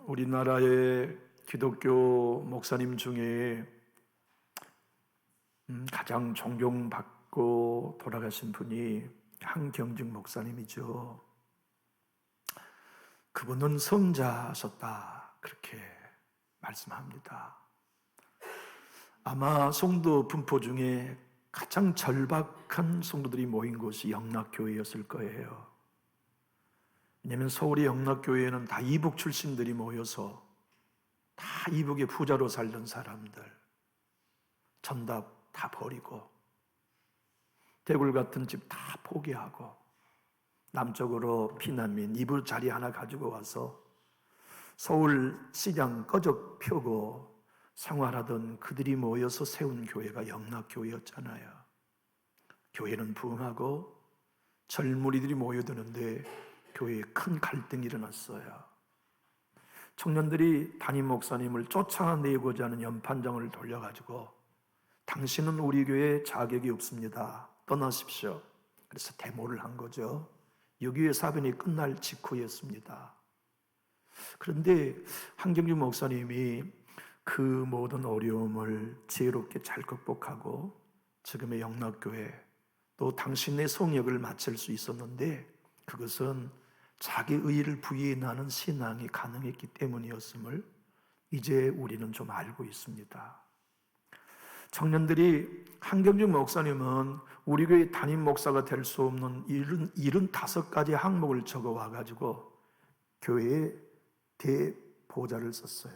우리나라의 기독교 목사님 중에 가장 존경받고 돌아가신 분이 한경직 목사님이죠. 그분은 성자셨다, 그렇게 말씀합니다. 아마 성도 분포 중에 가장 절박한 성도들이 모인 곳이 영락교회였을 거예요. 왜냐하면 서울의 영락교회에는 다 이북 출신들이 모여서 다 이북의 부자로 살던 사람들, 전답 다 버리고 대굴 같은 집 다 포기하고 남쪽으로 피난민 이불 자리 하나 가지고 와서 서울 시장 꺼적 펴고 생활하던 그들이 모여서 세운 교회가 영락교회였잖아요. 교회는 부흥하고 젊은이들이 모여드는데 교회에 큰 갈등이 일어났어요. 청년들이 담임 목사님을 쫓아내고자 하는 연판장을 돌려가지고 당신은 우리 교회에 자격이 없습니다, 떠나십시오. 그래서 데모를 한 거죠. 6.25 사변이 끝날 직후였습니다. 그런데 한경직 목사님이 그 모든 어려움을 지혜롭게 잘 극복하고 지금의 영락교회 또 당신의 성역을 마칠 수 있었는데 그것은 자기 의의를 부인하는 신앙이 가능했기 때문이었음을 이제 우리는 좀 알고 있습니다. 청년들이 한경직 목사님은 우리 교회 담임 목사가 될 수 없는 75가지 항목을 적어 와가지고 교회에 대보좌를 썼어요.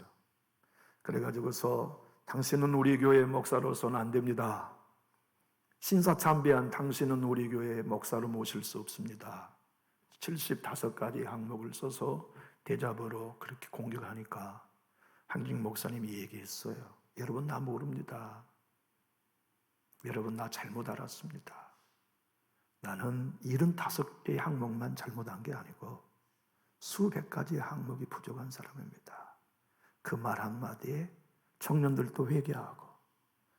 그래가지고서 당신은 우리 교회 목사로서는 안 됩니다. 신사참배한 당신은 우리 교회 목사로 모실 수 없습니다. 75가지 항목을 써서 대자보로 그렇게 공격하니까 한경직 목사님이 얘기했어요. 여러분, 나 모릅니다. 여러분, 나 잘못 알았습니다. 나는 75개의 항목만 잘못한 게 아니고 수백 가지의 항목이 부족한 사람입니다. 그 말 한마디에 청년들도 회개하고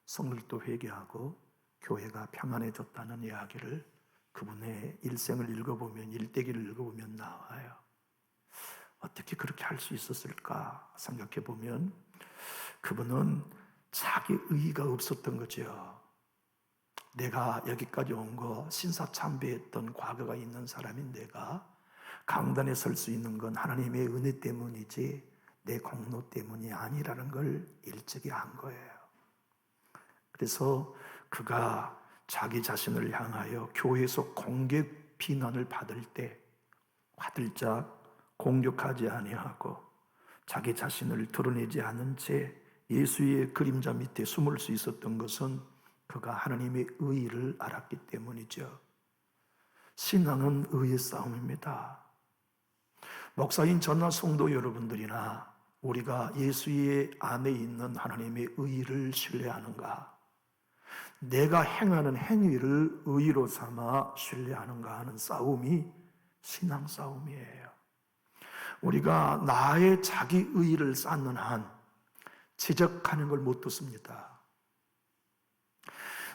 성들도 회개하고 교회가 평안해졌다는 이야기를 그분의 일생을 읽어보면, 일대기를 읽어보면 나와요. 어떻게 그렇게 할 수 있었을까 생각해 보면 그분은 자기 의의가 없었던 거죠. 내가 여기까지 온 거 신사참배했던 과거가 있는 사람인 내가 강단에 설 수 있는 건 하나님의 은혜 때문이지 내 공로 때문이 아니라는 걸 일찍이 안 거예요. 그래서 그가 자기 자신을 향하여 교회에서 공격 비난을 받을 때 화들짝 공격하지 아니하고 자기 자신을 드러내지 않은 채 예수의 그림자 밑에 숨을 수 있었던 것은 그가 하나님의 의의를 알았기 때문이죠. 신앙은 의의 싸움입니다. 목사인 저나 성도 여러분들이나 우리가 예수의 안에 있는 하나님의 의의를 신뢰하는가, 내가 행하는 행위를 의의로 삼아 신뢰하는가 하는 싸움이 신앙 싸움이에요. 우리가 나의 자기 의의를 쌓는 한 지적하는 걸 못 듣습니다.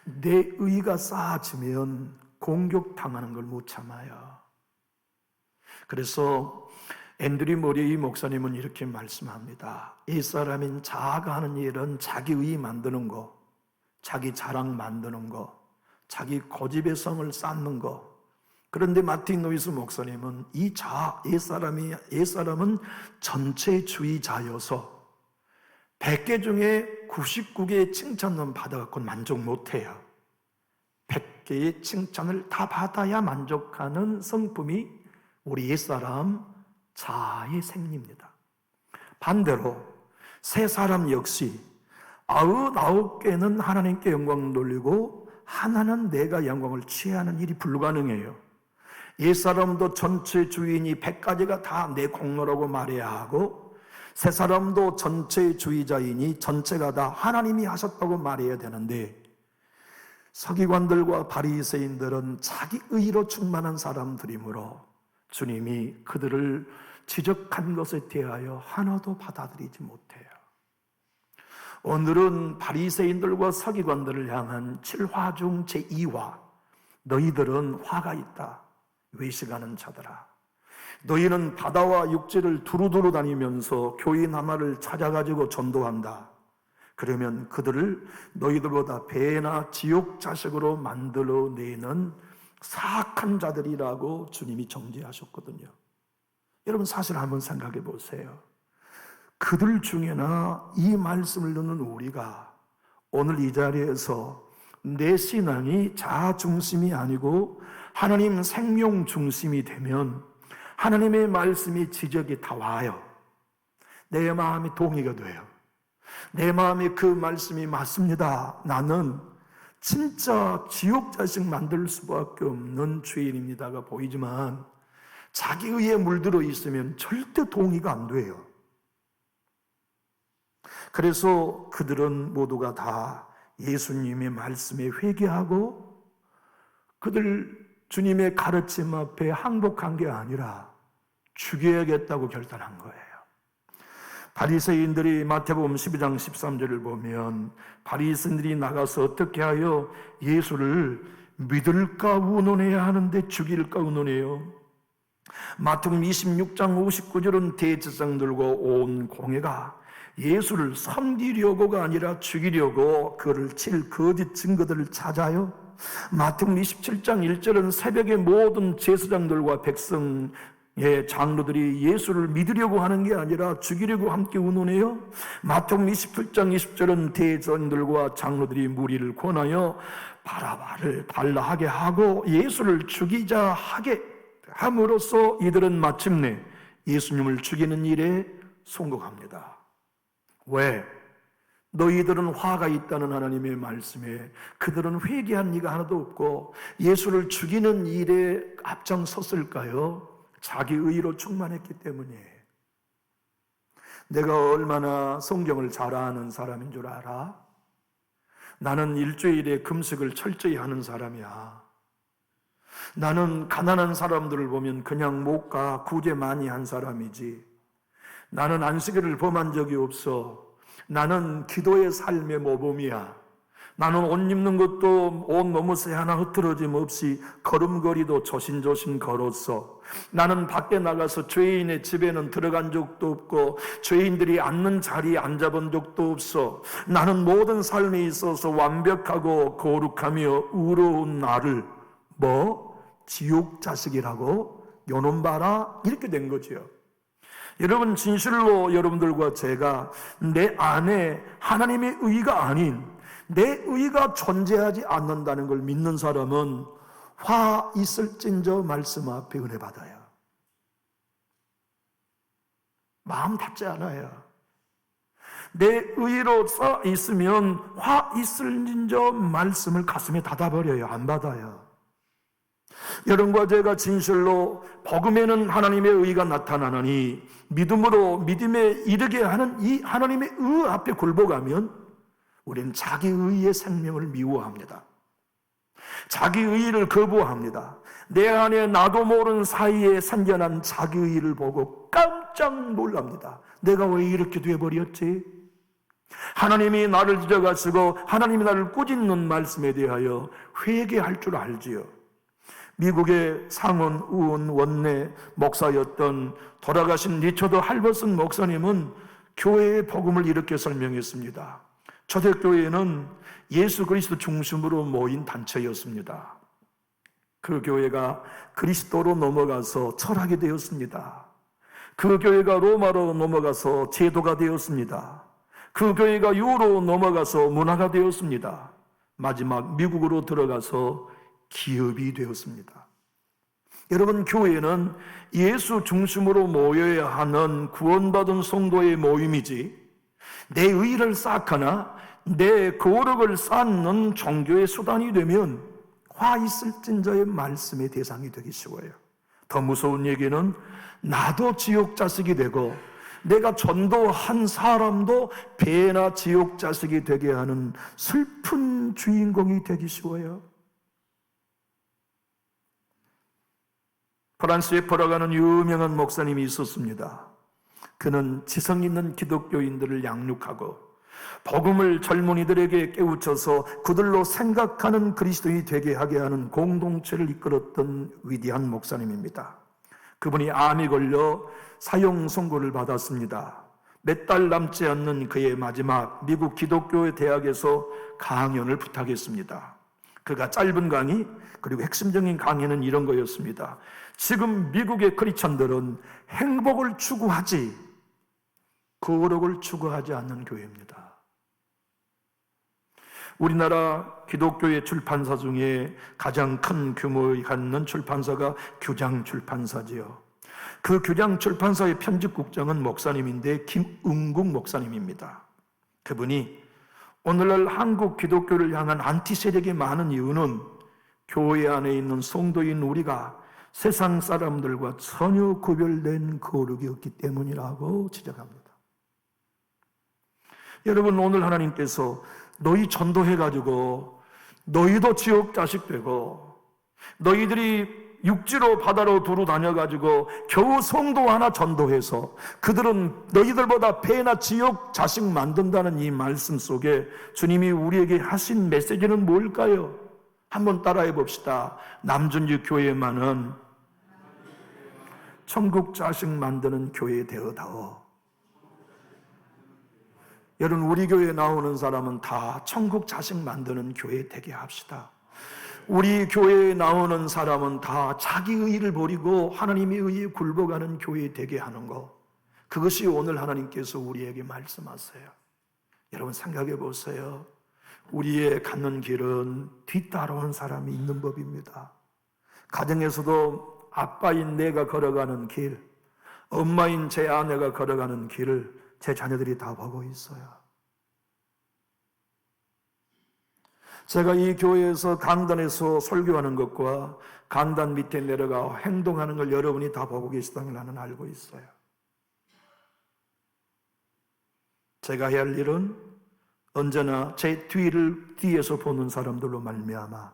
내 의의가 쌓아지면 공격당하는 걸 못 참아요. 그래서 앤드류 모레이 목사님은 이렇게 말씀합니다. 이 사람인 자아가 하는 일은 자기 의의 만드는 거, 자기 자랑 만드는 거, 자기 고집의 성을 쌓는 거. 그런데 마틴 노이스 목사님은 이 사람은 전체주의자여서 100개 중에 99개의 칭찬만 받아갖고 만족 못해요. 100개의 칭찬을 다 받아야 만족하는 성품이 우리 옛사람 자아의 생리입니다. 반대로 새 사람 역시 99개는 하나님께 영광을 돌리고 하나는 내가 영광을 취하는 일이 불가능해요. 옛사람도 전체 주인이 100가지가 다 내 공로라고 말해야 하고 새 사람도 전체 주의자이니 전체가 다 하나님이 하셨다고 말해야 되는데 서기관들과 바리새인들은 자기 의로 충만한 사람들이므로 주님이 그들을 지적한 것에 대하여 하나도 받아들이지 못해요. 오늘은 바리새인들과 서기관들을 향한 7화 중 제2화, 너희들은 화가 있다, 외식하는 자들아. 너희는 바다와 육지를 두루두루 다니면서 교인 하나를 찾아가지고 전도한다. 그러면 그들을 너희들보다 배나 지옥 자식으로 만들어내는 사악한 자들이라고 주님이 정죄하셨거든요. 여러분 사실 한번 생각해 보세요. 그들 중에나 이 말씀을 듣는 우리가 오늘 이 자리에서 내 신앙이 자아 중심이 아니고 하나님 생명 중심이 되면 하나님의 말씀이 지적이 다 와요. 내 마음이 동의가 돼요. 내 마음에 그 말씀이 맞습니다. 나는 진짜 지옥 자식 만들 수밖에 없는 죄인입니다가 보이지만 자기 의에 물들어 있으면 절대 동의가 안 돼요. 그래서 그들은 모두가 다 예수님의 말씀에 회개하고 그들 주님의 가르침 앞에 항복한 게 아니라 죽여야겠다고 결단한 거예요. 바리새인들이 마태복음 12장 13절을 보면 바리새인들이 나가서 어떻게 하여 예수를 믿을까 의논해야 하는데 죽일까 의논해요. 마태복음 26장 59절은 대제사장들과 온 공회가 예수를 섬기려고가 아니라 죽이려고 그를 칠 거짓 증거들을 찾아요. 마태복음 27장 1절은 새벽에 모든 제사장들과 백성의 장로들이 예수를 믿으려고 하는 게 아니라 죽이려고 함께 의논해요. 마태복음 27장 20절은 대제사장들과 장로들이 무리를 권하여 바라바를 달라하게 하고 예수를 죽이자 하게 함으로써 이들은 마침내 예수님을 죽이는 일에 성공합니다. 왜? 너희들은 화가 있다는 하나님의 말씀에 그들은 회개한 이가 하나도 없고 예수를 죽이는 일에 앞장섰을까요? 자기 의로 충만했기 때문이에요. 내가 얼마나 성경을 잘 아는 사람인 줄 알아? 나는 일주일에 금식을 철저히 하는 사람이야. 나는 가난한 사람들을 보면 그냥 못 가, 구제 많이 한 사람이지. 나는 안식일을 범한 적이 없어. 나는 기도의 삶의 모범이야. 나는 옷 입는 것도 옷 너머새 하나 흐트러짐 없이 걸음걸이도 조심조심 걸었어. 나는 밖에 나가서 죄인의 집에는 들어간 적도 없고 죄인들이 앉는 자리에 앉아본 적도 없어. 나는 모든 삶에 있어서 완벽하고 거룩하며 의로운 나를 지옥 자식이라고 요놈 봐라 이렇게 된 거죠. 여러분 진실로 여러분들과 제가 내 안에 하나님의 의가 아닌 내 의가 존재하지 않는다는 걸 믿는 사람은 화 있을진저 말씀 앞에 은혜 받아요. 마음 닫지 않아요. 내 의로 써 있으면 화 있을진저 말씀을 가슴에 닫아버려요. 안 받아요. 여러분과 제가 진실로 복음에는 하나님의 의가 나타나느니 믿음으로 믿음에 이르게 하는 이 하나님의 의 앞에 굴복하면 우리는 자기 의의 생명을 미워합니다. 자기 의를 거부합니다. 내 안에 나도 모르는 사이에 생겨난 자기 의를 보고 깜짝 놀랍니다. 내가 왜 이렇게 돼버렸지? 하나님이 나를 지적하시고 하나님이 나를 꾸짖는 말씀에 대하여 회개할 줄 알지요. 미국의 상원 의원 원내 목사였던 돌아가신 리처드 할버슨 목사님은 교회의 복음을 이렇게 설명했습니다. 초대교회는 예수 그리스도 중심으로 모인 단체였습니다. 그 교회가 그리스도로 넘어가서 철학이 되었습니다. 그 교회가 로마로 넘어가서 제도가 되었습니다. 그 교회가 유로 넘어가서 문화가 되었습니다. 마지막 미국으로 들어가서 기업이 되었습니다. 여러분, 교회는 예수 중심으로 모여야 하는 구원받은 성도의 모임이지 내 의를 쌓거나 내 거룩을 쌓는 종교의 수단이 되면 화 있을진저의 말씀의 대상이 되기 쉬워요. 더 무서운 얘기는 나도 지옥 자식이 되고 내가 전도한 사람도 배나 지옥 자식이 되게 하는 슬픈 주인공이 되기 쉬워요. 프랑스에 걸어가는 유명한 목사님이 있었습니다. 그는 지성 있는 기독교인들을 양육하고 복음을 젊은이들에게 깨우쳐서 그들로 생각하는 그리스도인이 되게 하게 하는 공동체를 이끌었던 위대한 목사님입니다. 그분이 암이 걸려 사형 선고를 받았습니다. 몇 달 남지 않는 그의 마지막 미국 기독교 대학에서 강연을 부탁했습니다. 그가 짧은 강의 그리고 핵심적인 강의는 이런 거였습니다. 지금 미국의 크리스천들은 행복을 추구하지 거룩을 추구하지 않는 교회입니다. 우리나라 기독교의 출판사 중에 가장 큰 규모를 갖는 출판사가 규장 출판사지요. 그 규장 출판사의 편집국장은 목사님인데 김은국 목사님입니다. 그분이 오늘날 한국 기독교를 향한 안티 세력이 많은 이유는 교회 안에 있는 성도인 우리가 세상 사람들과 전혀 구별된 거룩이 없기 때문이라고 지적합니다. 여러분, 오늘 하나님께서 너희 전도해가지고 너희도 지옥 자식 되고 너희들이 육지로 바다로 두루 다녀가지고 겨우 성도 하나 전도해서 그들은 너희들보다 배나 지옥 자식 만든다는 이 말씀 속에 주님이 우리에게 하신 메시지는 뭘까요? 한번 따라해 봅시다. 남준주 교회만은 천국 자식 만드는 교회 되어다오. 여러분, 우리 교회에 나오는 사람은 다 천국 자식 만드는 교회 되게 합시다. 우리 교회에 나오는 사람은 다 자기 의의를 버리고 하나님의 의의에 굴복하는 교회 되게 하는 것, 그것이 오늘 하나님께서 우리에게 말씀하세요. 여러분 생각해 보세요. 우리의 갖는 길은 뒤따라온 사람이 있는 법입니다. 가정에서도 아빠인 내가 걸어가는 길, 엄마인 제 아내가 걸어가는 길을 제 자녀들이 다 보고 있어요. 제가 이 교회에서 강단에서 설교하는 것과 강단 밑에 내려가 행동하는 걸 여러분이 다 보고 계시다는 걸 나는 알고 있어요. 제가 해야 할 일은 언제나 제 뒤에서 보는 사람들로 말미암아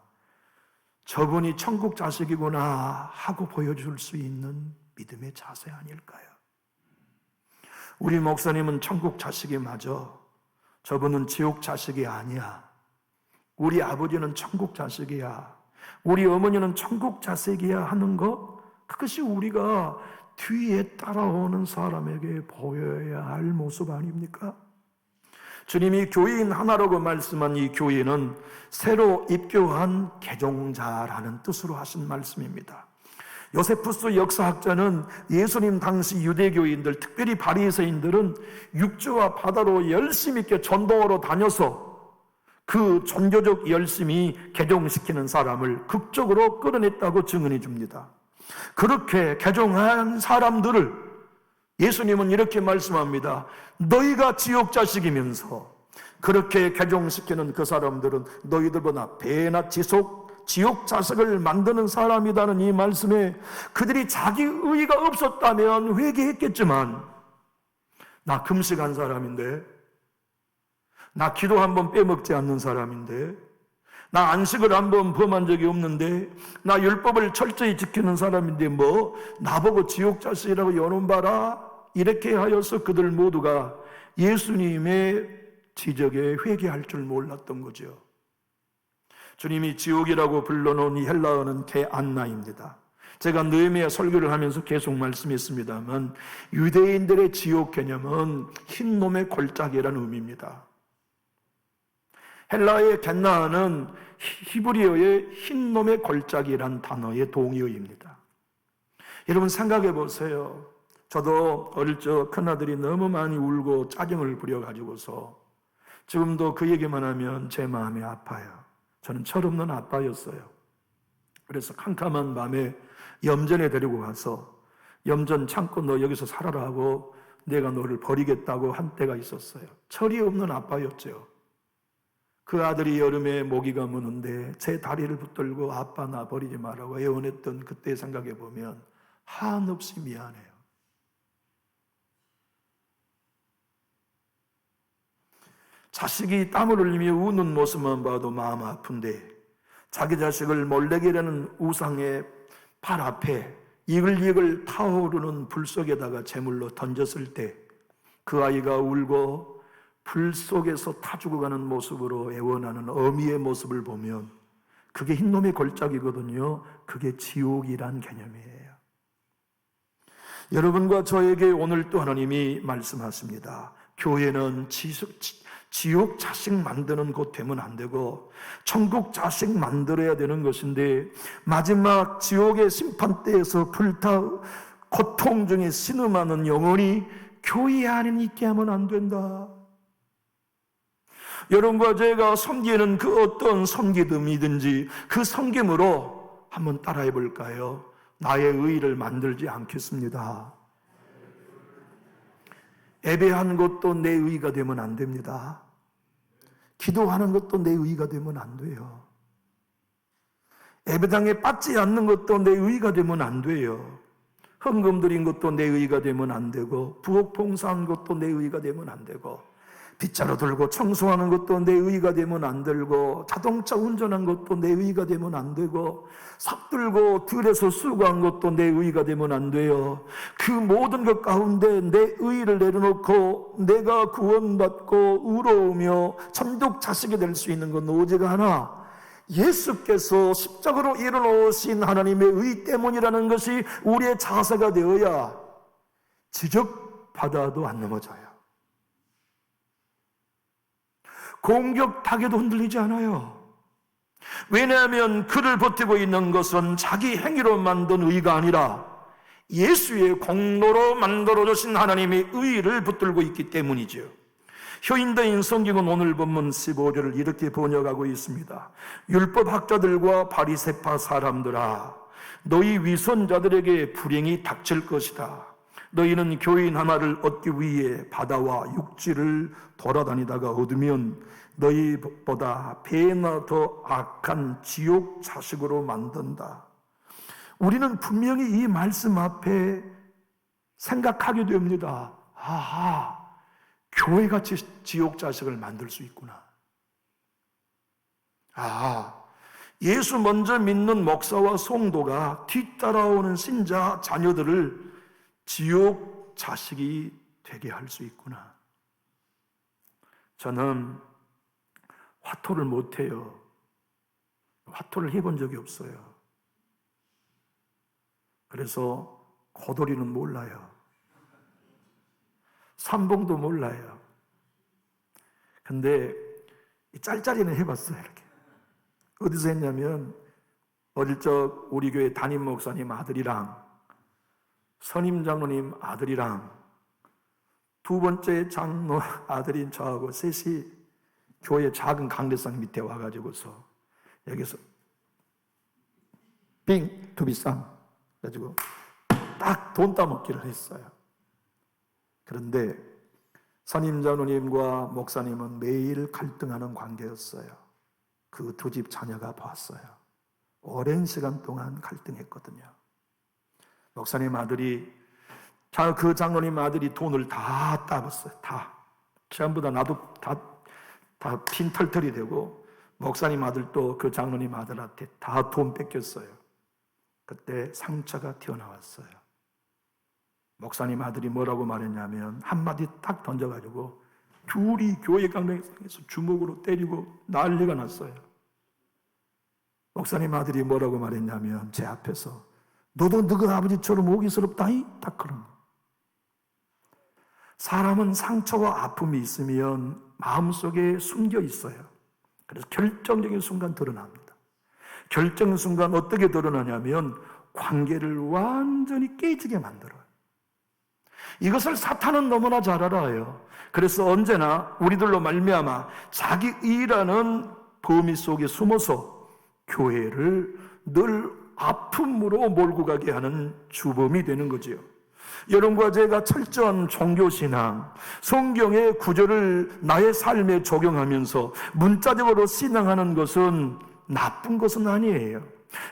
저분이 천국 자식이구나 하고 보여줄 수 있는 믿음의 자세 아닐까요? 우리 목사님은 천국 자식이 맞아. 저분은 지옥 자식이 아니야. 우리 아버지는 천국 자식이야. 우리 어머니는 천국 자식이야 하는 것, 그것이 우리가 뒤에 따라오는 사람에게 보여야 할 모습 아닙니까? 주님이 교인 하나라고 말씀한 이 교인은 새로 입교한 개종자라는 뜻으로 하신 말씀입니다. 요세푸스 역사학자는 예수님 당시 유대교인들, 특별히 바리새인들은 육지와 바다로 열심 있게 전도하러 다녀서 그 종교적 열심이 개종시키는 사람을 극적으로 끌어냈다고 증언해 줍니다. 그렇게 개종한 사람들을 예수님은 이렇게 말씀합니다. 너희가 지옥 자식이면서 그렇게 개종시키는 그 사람들은 너희들보다 배나 지옥 자식을 만드는 사람이라는 이 말씀에 그들이 자기 의의가 없었다면 회개했겠지만, 나 금식한 사람인데, 나 기도 한번 빼먹지 않는 사람인데, 나 안식을 한번 범한 적이 없는데, 나 율법을 철저히 지키는 사람인데 뭐 나보고 지옥 자식이라고 여론봐라, 이렇게 하여서 그들 모두가 예수님의 지적에 회개할 줄 몰랐던 거죠. 주님이 지옥이라고 불러놓은 이 헬라어는 게안나입니다. 제가 느헤미야 설교를 하면서 계속 말씀했습니다만 유대인들의 지옥 개념은 흰놈의 골짜기라는 의미입니다. 헬라어의 겟나는 히브리어의 흰놈의 골짜기란 단어의 동의어입니다. 여러분 생각해 보세요. 저도 어릴 적 큰아들이 너무 많이 울고 짜증을 부려가지고서 지금도 그 얘기만 하면 제 마음이 아파요. 저는 철없는 아빠였어요. 그래서 캄캄한 밤에 염전에 데리고 가서 염전 참고 너 여기서 살아라 하고 내가 너를 버리겠다고 한 때가 있었어요. 철이 없는 아빠였죠. 그 아들이 여름에 모기가 무는데 제 다리를 붙들고 아빠 나 버리지 마라고 애원했던 그때 생각해 보면 한없이 미안해요. 자식이 땀을 흘리며 우는 모습만 봐도 마음 아픈데 자기 자식을 몰래기라는 우상의 발 앞에 이글이글 타오르는 불 속에다가 제물로 던졌을 때 그 아이가 울고 불 속에서 타 죽어가는 모습으로 애원하는 어미의 모습을 보면 그게 흰놈의 골짜기거든요. 그게 지옥이란 개념이에요. 여러분과 저에게 오늘 또 하나님이 말씀하십니다. 교회는 지옥 자식 만드는 곳 되면 안 되고 천국 자식 만들어야 되는 것인데, 마지막 지옥의 심판대에서 불타 고통 중에 신음하는 영혼이 교회 안에 있게 하면 안 된다. 여러분과 제가 섬기는 그 어떤 섬기듬이든지 그 섬김으로 한번 따라해 볼까요? 나의 의의를 만들지 않겠습니다. 예배하는 것도 내 의의가 되면 안 됩니다. 기도하는 것도 내 의의가 되면 안 돼요. 예배당에 빠지지 않는 것도 내 의의가 되면 안 돼요. 헌금 드린 것도 내 의의가 되면 안 되고, 부엌 봉사한 것도 내 의의가 되면 안 되고, 빗자루 들고 청소하는 것도 내 의의가 되면 안 되고, 자동차 운전한 것도 내 의의가 되면 안 되고, 삽 들고 들에서 수고한 것도 내 의의가 되면 안 돼요. 그 모든 것 가운데 내 의의를 내려놓고 내가 구원받고 의로우며 천국 자식이 될 수 있는 건 오직 하나, 예수께서 십자가로 이뤄놓으신 하나님의 의 때문이라는 것이 우리의 자세가 되어야 지적받아도 안 넘어져요. 공격 타격도 흔들리지 않아요. 왜냐하면 그를 버티고 있는 것은 자기 행위로 만든 의가 아니라 예수의 공로로 만들어주신 하나님의 의를 붙들고 있기 때문이죠. 효인대인 성경은 오늘 본문 15절을 이렇게 번역하고 있습니다. 율법학자들과 바리새파 사람들아, 너희 위선자들에게 불행이 닥칠 것이다. 너희는 교인 하나를 얻기 위해 바다와 육지를 돌아다니다가 얻으면 너희보다 배나 더 악한 지옥 자식으로 만든다. 우리는 분명히 이 말씀 앞에 생각하게 됩니다. 아하, 교회같이 지옥 자식을 만들 수 있구나. 아하, 예수 먼저 믿는 목사와 성도가 뒤따라오는 신자 자녀들을 지옥 자식이 되게 할 수 있구나. 저는 화토를 못해요. 화토를 해본 적이 없어요. 그래서 고돌이는 몰라요. 삼봉도 몰라요. 근데 짤짤이는 해봤어요. 이렇게. 어디서 했냐면, 어릴 적 우리 교회 담임 목사님 아들이랑 선임 장로님 아들이랑 두 번째 장로 아들인 저하고 셋이 교회 작은 강대상 밑에 와가지고서 여기서 빙 투비쌈 가지고 딱 돈 따먹기를 했어요. 그런데 선임 장로님과 목사님은 매일 갈등하는 관계였어요. 그 두 집 자녀가 봤어요. 오랜 시간 동안 갈등했거든요. 목사님 아들이, 그 장로님 아들이 돈을 다 따봤어요. 다. 전부 다 나도 다 핀털털이 되고, 목사님 아들도 그 장로님 아들한테 다 돈 뺏겼어요. 그때 상처가 튀어나왔어요. 목사님 아들이 뭐라고 말했냐면, 한마디 딱 던져가지고 둘이 교회 강당에서 주먹으로 때리고 난리가 났어요. 목사님 아들이 뭐라고 말했냐면, 제 앞에서 너도 너희 아버지처럼 오기스럽다이? 딱 그런 거. 사람은 상처와 아픔이 있으면 마음속에 숨겨 있어요. 그래서 결정적인 순간 드러납니다. 결정 순간 어떻게 드러나냐면 관계를 완전히 깨지게 만들어요. 이것을 사탄은 너무나 잘 알아요. 그래서 언제나 우리들로 말미암아 자기 의라는 범위 속에 숨어서 교회를 늘 아픔으로 몰고 가게 하는 주범이 되는 거지요. 여러분과 제가 철저한 종교신앙, 성경의 구절을 나의 삶에 적용하면서 문자적으로 신앙하는 것은 나쁜 것은 아니에요.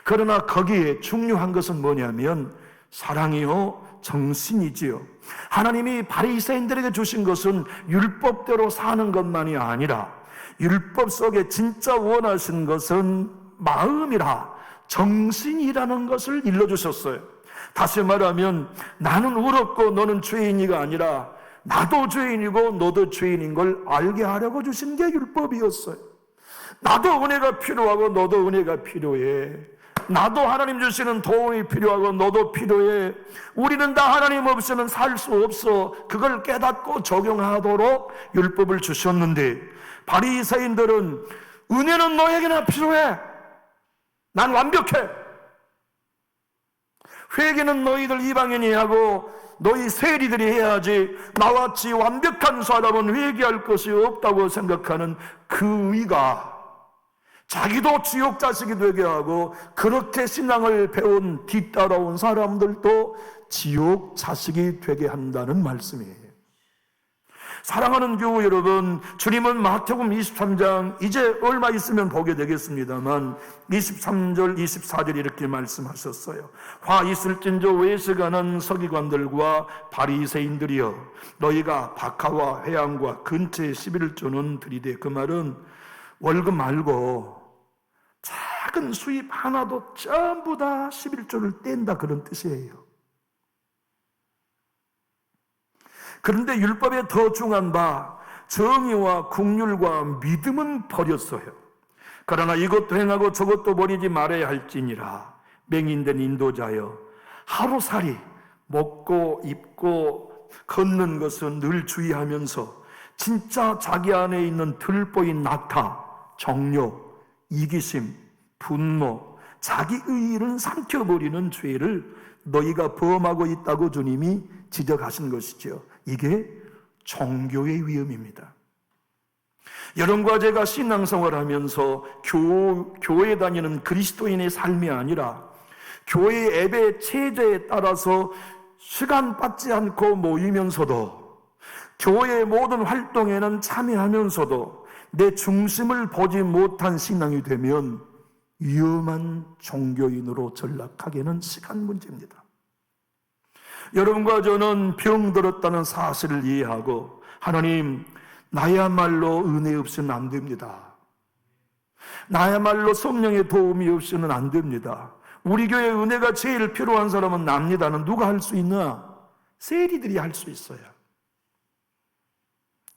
그러나 거기에 중요한 것은 뭐냐면 사랑이요 정신이지요. 하나님이 바리새인들에게 주신 것은 율법대로 사는 것만이 아니라 율법 속에 진짜 원하신 것은 마음이라 정신이라는 것을 일러주셨어요. 다시 말하면 나는 의롭고 너는 죄인이가 아니라 나도 죄인이고 너도 죄인인 걸 알게 하려고 주신 게 율법이었어요. 나도 은혜가 필요하고 너도 은혜가 필요해. 나도 하나님 주시는 도움이 필요하고 너도 필요해. 우리는 다 하나님 없이는 살 수 없어. 그걸 깨닫고 적용하도록 율법을 주셨는데, 바리새인들은 은혜는 너에게나 필요해. 난 완벽해. 회개는 너희들 이방인이 하고 너희 세리들이 해야지, 나같이 완벽한 사람은 회개할 것이 없다고 생각하는 그 의가 자기도 지옥 자식이 되게 하고, 그렇게 신앙을 배운 뒤따라온 사람들도 지옥 자식이 되게 한다는 말씀이에요. 사랑하는 교우 여러분, 주님은 마태복음 23장 이제 얼마 있으면 보게 되겠습니다만 23절 24절 이렇게 말씀하셨어요. 화 있을진저 외식하는 서기관들과 바리새인들이여, 너희가 박하와 회양과 근처에 11조는 들이되, 그 말은 월급 말고 작은 수입 하나도 전부 다 11조를 뗀다, 그런 뜻이에요. 그런데 율법에 더 중요한 바 정의와 국률과 믿음은 버렸어요. 그러나 이것도 행하고 저것도 버리지 말아야 할지니라. 맹인된 인도자여, 하루살이 먹고 입고 걷는 것은 늘 주의하면서 진짜 자기 안에 있는 들보인 낙타, 정욕, 이기심, 분노, 자기의 일은 삼켜버리는 죄를 너희가 범하고 있다고 주님이 지적하신 것이죠. 이게 종교의 위험입니다. 여러분과 제가 신앙생활을 하면서 교회 다니는 그리스도인의 삶이 아니라 교회 예배 체제에 따라서 시간 받지 않고 모이면서도, 교회의 모든 활동에는 참여하면서도 내 중심을 보지 못한 신앙이 되면 위험한 종교인으로 전락하기는 시간 문제입니다. 여러분과 저는 병들었다는 사실을 이해하고, 하나님, 나야말로 은혜 없이는 안 됩니다. 나야말로 성령의 도움이 없이는 안 됩니다. 우리 교회 은혜가 제일 필요한 사람은 납니다는 누가 할 수 있나? 세리들이 할 수 있어요.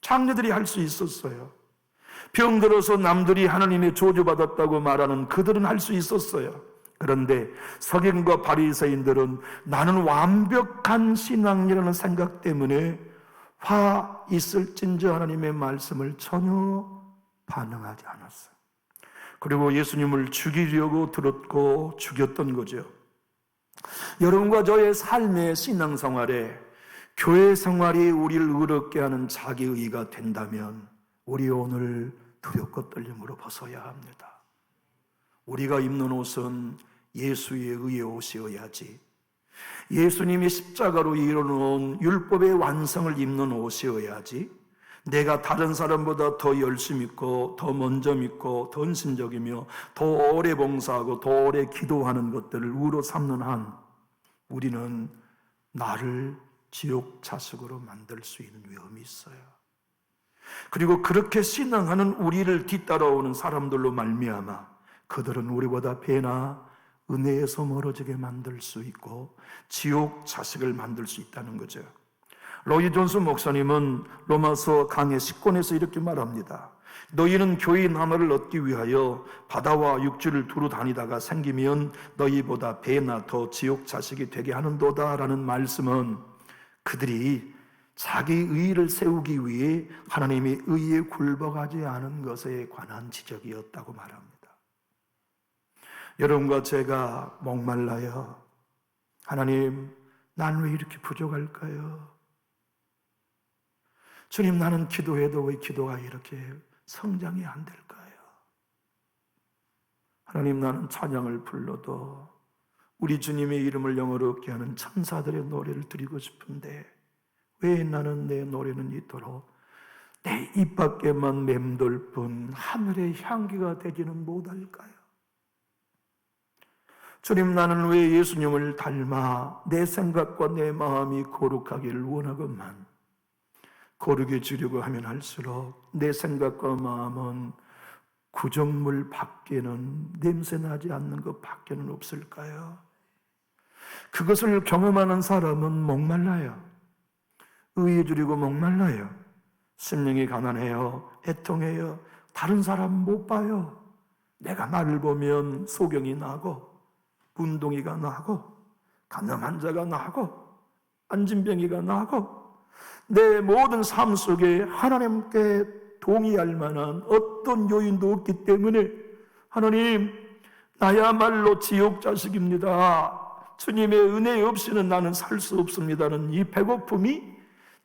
장로들이 할 수 있었어요. 병들어서 남들이 하나님의 저주받았다고 말하는 그들은 할 수 있었어요. 그런데 서기관과 바리새인들은 나는 완벽한 신앙이라는 생각 때문에 화 있을진저 하나님의 말씀을 전혀 반응하지 않았어요. 그리고 예수님을 죽이려고 들었고 죽였던 거죠. 여러분과 저의 삶의 신앙생활에 교회 생활이 우리를 의롭게 하는 자기의가 된다면 우리 오늘 두렵고 떨림으로 벗어야 합니다. 우리가 입는 옷은 예수의 의의 옷이어야지, 예수님이 십자가로 이루어놓은 율법의 완성을 입는 옷이어야지, 내가 다른 사람보다 더 열심히 있고 더 먼저 믿고 더 헌신적이며 더 오래 봉사하고 더 오래 기도하는 것들을 우로 삼는 한 우리는 나를 지옥 자식으로 만들 수 있는 위험이 있어요. 그리고 그렇게 신앙하는 우리를 뒤따라오는 사람들로 말미암아 그들은 우리보다 배나 은혜에서 멀어지게 만들 수 있고 지옥 자식을 만들 수 있다는 거죠. 로이 존스 목사님은 로마서 강해 10권에서 이렇게 말합니다. 너희는 교인 하나를 얻기 위하여 바다와 육지를 두루 다니다가 생기면 너희보다 배나 더 지옥 자식이 되게 하는도다 라는 말씀은 그들이 자기 의의를 세우기 위해 하나님의 의에 굴복하지 않은 것에 관한 지적이었다고 말합니다. 여러분과 제가 목말라요. 하나님, 난 왜 이렇게 부족할까요? 주님, 나는 기도해도 왜 기도가 이렇게 성장이 안 될까요? 하나님, 나는 찬양을 불러도 우리 주님의 이름을 영어롭게 하는 천사들의 노래를 드리고 싶은데 왜 나는 내 노래는 이토록 내 입 밖에만 맴돌 뿐 하늘의 향기가 되지는 못할까요? 주님, 나는 왜 예수님을 닮아 내 생각과 내 마음이 거룩하기를 원하건만 거룩해 지려고 하면 할수록 내 생각과 마음은 구정물 밖에는 냄새나지 않는 것 밖에는 없을까요? 그것을 경험하는 사람은 목말라요. 의에 주리고 목말라요. 심령이 가난해요. 애통해요. 다른 사람 못 봐요. 내가 나를 보면 소경이 나고 문둥이가 나고 간암한 자가 나고 안진병이가 나고 내 모든 삶 속에 하나님께 동의할 만한 어떤 요인도 없기 때문에 하나님, 나야말로 지옥 자식입니다. 주님의 은혜 없이는 나는 살 수 없습니다는 이 배고픔이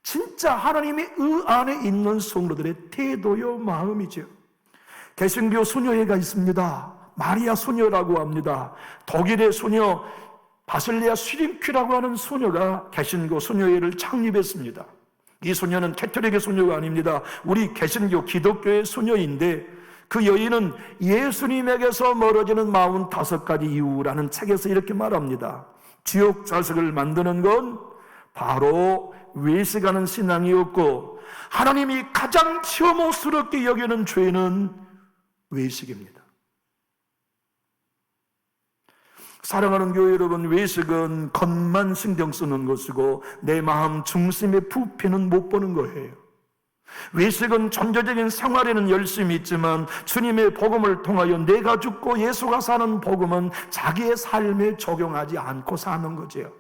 진짜 하나님의 안에 있는 성도들의 태도요 마음이죠. 개신교 수녀회가 있습니다. 마리아 수녀라고 합니다. 독일의 수녀 바실리아 슈림큐라고 하는 수녀가 개신교 수녀회를 창립했습니다. 이 수녀는 캐톨릭의 수녀가 아닙니다. 우리 개신교 기독교의 수녀인데 그 여인은 예수님에게서 멀어지는 45가지 이유라는 책에서 이렇게 말합니다. 지옥 자식을 만드는 건 바로 외식하는 신앙이었고 하나님이 가장 혐오스럽게 여기는 죄는 외식입니다. 사랑하는 교회 여러분, 외식은 겉만 신경 쓰는 것이고 내 마음 중심의 부패는 못 보는 거예요. 외식은 존재적인 생활에는 열심히 있지만 주님의 복음을 통하여 내가 죽고 예수가 사는 복음은 자기의 삶에 적용하지 않고 사는 거죠.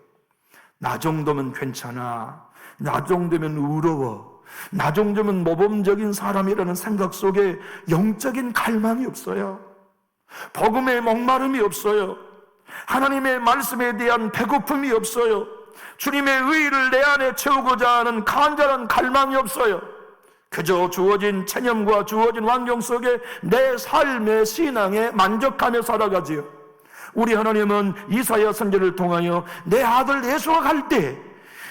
나 정도면 괜찮아, 나 정도면 의로워, 나 정도면 모범적인 사람이라는 생각 속에 영적인 갈망이 없어요. 복음의 목마름이 없어요. 하나님의 말씀에 대한 배고픔이 없어요. 주님의 의의를 내 안에 채우고자 하는 간절한 갈망이 없어요. 그저 주어진 체념과 주어진 환경 속에 내 삶의 신앙에 만족하며 살아가지요. 우리 하나님은 이사야 선지자를 통하여 내 아들 예수가 갈 때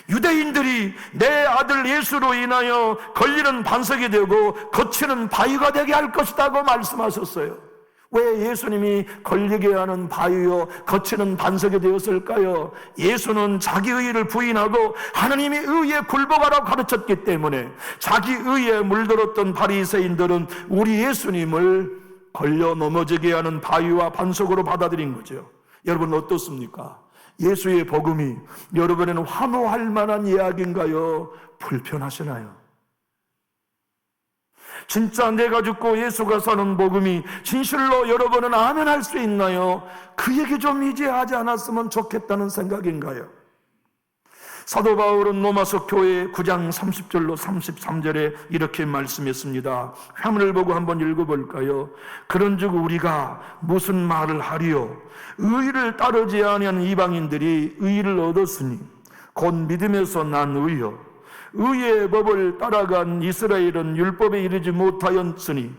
유대인들이 내 아들 예수로 인하여 걸리는 반석이 되고 거치는 바위가 되게 할 것이라고 말씀하셨어요. 왜 예수님이 걸리게 하는 바위요 거치는 반석이 되었을까요? 예수는 자기 의의를 부인하고 하나님의 의의에 굴복하라고 가르쳤기 때문에 자기 의의에 물들었던 바리새인들은 우리 예수님을 걸려 넘어지게 하는 바위와 반석으로 받아들인 거죠. 여러분 어떻습니까? 예수의 복음이 여러분에는 환호할 만한 이야기인가요? 불편하시나요? 진짜 내가 죽고 예수가 사는 복음이 진실로 여러분은 아멘할 수 있나요? 그 얘기 좀 이제 하지 않았으면 좋겠다는 생각인가요? 사도 바울은 로마서 교회 9장 30절로 33절에 이렇게 말씀했습니다. 화면을 보고 한번 읽어볼까요? 그런즉 우리가 무슨 말을 하리요? 의를 따르지 아니하는 이방인들이 의를 얻었으니 곧 믿음에서 난 의요 의의 법을 따라간 이스라엘은 율법에 이르지 못하였으니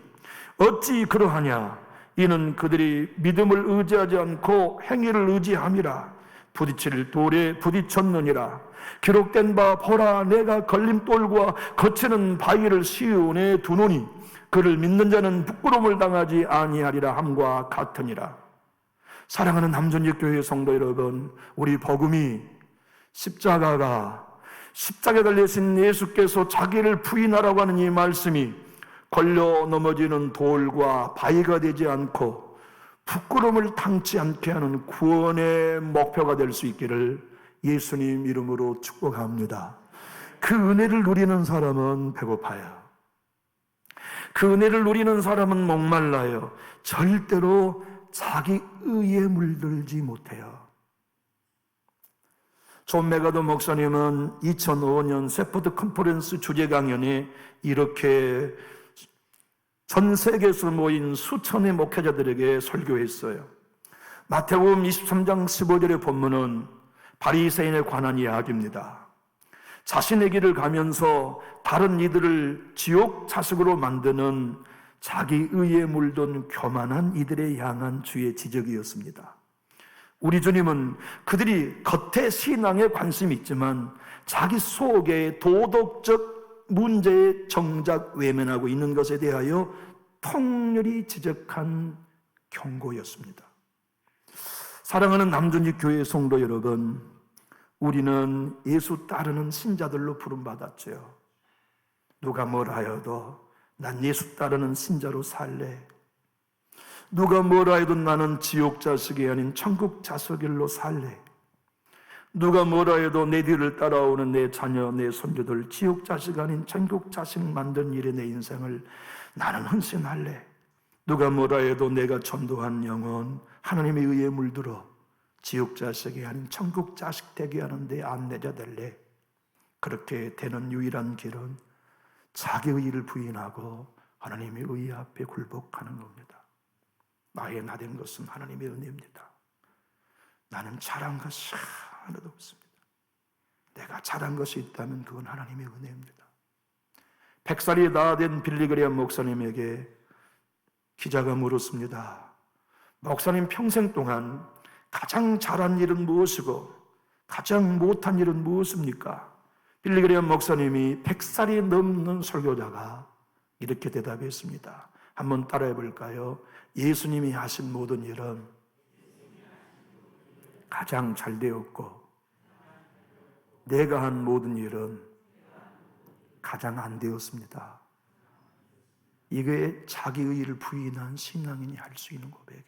어찌 그러하냐? 이는 그들이 믿음을 의지하지 않고 행위를 의지함이라. 부딪힐 돌에 부딪혔느니라. 기록된 바 보라, 내가 걸림돌과 거치는 바위를 시온에 두노니 그를 믿는 자는 부끄러움을 당하지 아니하리라 함과 같으니라. 사랑하는 남전역교회 성도 여러분, 우리 복음이 십자가에 달리신 예수께서 자기를 부인하라고 하는 이 말씀이 걸려 넘어지는 돌과 바위가 되지 않고 부끄러움을 당치 않게 하는 구원의 목표가 될 수 있기를 예수님 이름으로 축복합니다. 그 은혜를 누리는 사람은 배고파요. 그 은혜를 누리는 사람은 목말라요. 절대로 자기 의에 물들지 못해요. 존 메가더 목사님은 2005년 세포드 컨퍼런스 주제 강연에 이렇게 전 세계에서 모인 수천의 목회자들에게 설교했어요. 마태복음 23장 15절의 본문은 바리새인에 관한 이야기입니다. 자신의 길을 가면서 다른 이들을 지옥 자식으로 만드는 자기 의에 물든 교만한 이들에 향한 주의 지적이었습니다. 우리 주님은 그들이 겉에 신앙에 관심이 있지만 자기 속에 도덕적 문제에 정작 외면하고 있는 것에 대하여 통렬히 지적한 경고였습니다. 사랑하는 남준지 교회 성도 여러분, 우리는 예수 따르는 신자들로 부름받았죠. 누가 뭘 하여도 난 예수 따르는 신자로 살래. 누가 뭐라 해도 나는 지옥 자식이 아닌 천국 자식일로 살래. 누가 뭐라 해도 내 뒤를 따라오는 내 자녀, 내 손주들 지옥 자식 아닌 천국 자식 만든 일에 내 인생을 나는 헌신할래. 누가 뭐라 해도 내가 전도한 영혼 하나님의 의에 물들어 지옥 자식이 아닌 천국 자식 되게 하는데 안내자 될래? 그렇게 되는 유일한 길은 자기 의의를 부인하고 하나님의 의의 앞에 굴복하는 겁니다. 나의 나된 것은 하나님의 은혜입니다. 나는 잘한 것이 하나도 없습니다. 내가 잘한 것이 있다면 그건 하나님의 은혜입니다. 100살이 다 된 빌리그레암 목사님에게 기자가 물었습니다. 목사님 평생 동안 가장 잘한 일은 무엇이고 가장 못한 일은 무엇입니까? 빌리그레암 목사님이 100살이 넘는 설교자가 이렇게 대답했습니다. 한번 따라해 볼까요? 예수님이 하신 모든 일은 가장 잘 되었고 내가 한 모든 일은 가장 안 되었습니다. 이게 자기 의의를 부인한 신앙인이 할 수 있는 고백이에요.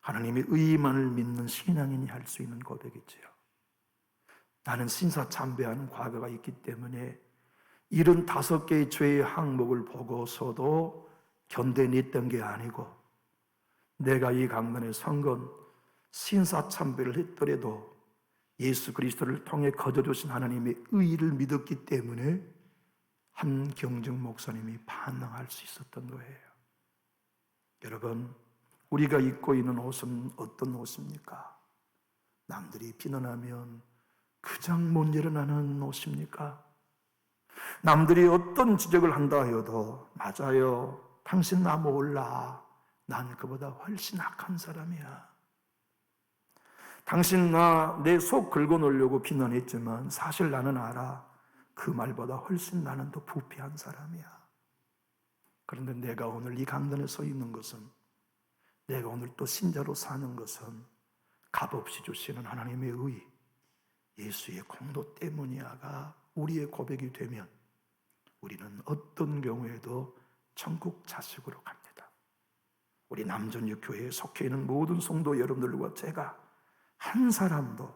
하나님의 의의만을 믿는 신앙인이 할 수 있는 고백이지요. 나는 신사참배하는 과거가 있기 때문에 75개의 죄의 항목을 보고서도 견뎌냈던 게 아니고, 내가 이 강단에 선 건 신사참배를 했더라도 예수 그리스도를 통해 거저주신 하나님의 의의를 믿었기 때문에 한경증 목사님이 반항할 수 있었던 거예요. 여러분, 우리가 입고 있는 옷은 어떤 옷입니까? 남들이 비난하면 그냥 못 일어나는 옷입니까? 남들이 어떤 지적을 한다 해도 맞아요, 당신 나 몰라, 난 그보다 훨씬 악한 사람이야, 당신 나 내 속 긁어놓으려고 비난했지만 사실 나는 알아, 그 말보다 훨씬 나는 더 부패한 사람이야. 그런데 내가 오늘 이 강단에 서 있는 것은, 내가 오늘 또 신자로 사는 것은 값없이 주시는 하나님의 의, 예수의 공로 때문이야가 우리의 고백이 되면 우리는 어떤 경우에도 천국 자식으로 갑니다. 우리 남전육교회에 속해 있는 모든 성도 여러분들과 제가 한 사람도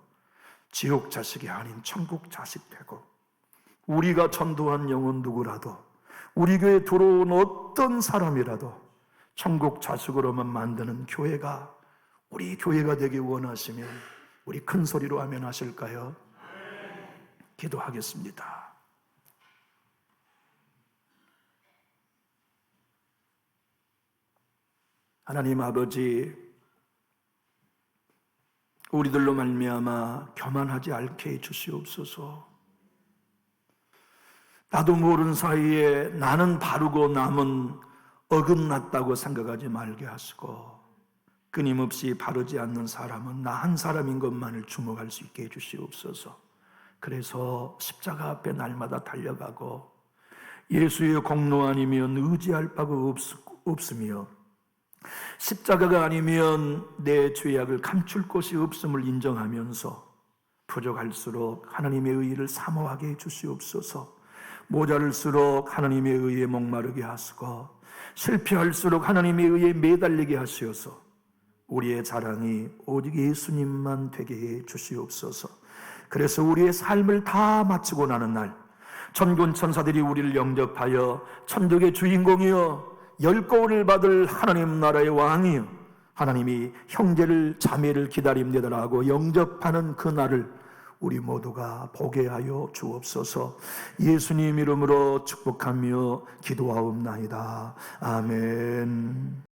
지옥 자식이 아닌 천국 자식 되고, 우리가 전도한 영혼 누구라도, 우리 교회에 들어온 어떤 사람이라도 천국 자식으로만 만드는 교회가 우리 교회가 되기 원하시면 우리 큰 소리로 아멘 하실까요? 기도하겠습니다. 하나님 아버지, 우리들로 말미암아 교만하지 않게 해주시옵소서. 나도 모르는 사이에 나는 바르고 남은 어긋났다고 생각하지 말게 하시고, 끊임없이 바르지 않는 사람은 나 한 사람인 것만을 주목할 수 있게 해주시옵소서. 그래서 십자가 앞에 날마다 달려가고 예수의 공로 아니면 의지할 바가 없으며, 십자가가 아니면 내 죄악을 감출 곳이 없음을 인정하면서 부족할수록 하나님의 의의를 사모하게 해주시옵소서. 모자랄수록 하나님의 의의에 목마르게 하시고, 실패할수록 하나님의 의의에 매달리게 하시어서 우리의 자랑이 오직 예수님만 되게 해 주시옵소서. 그래서 우리의 삶을 다 마치고 나는 날 천군 천사들이 우리를 영접하여 천국의 주인공이여 열고를 받을 하나님 나라의 왕이여 하나님이 형제를 자매를 기다립니다라고 영접하는 그 날을 우리 모두가 보게 하여 주옵소서. 예수님 이름으로 축복하며 기도하옵나이다. 아멘.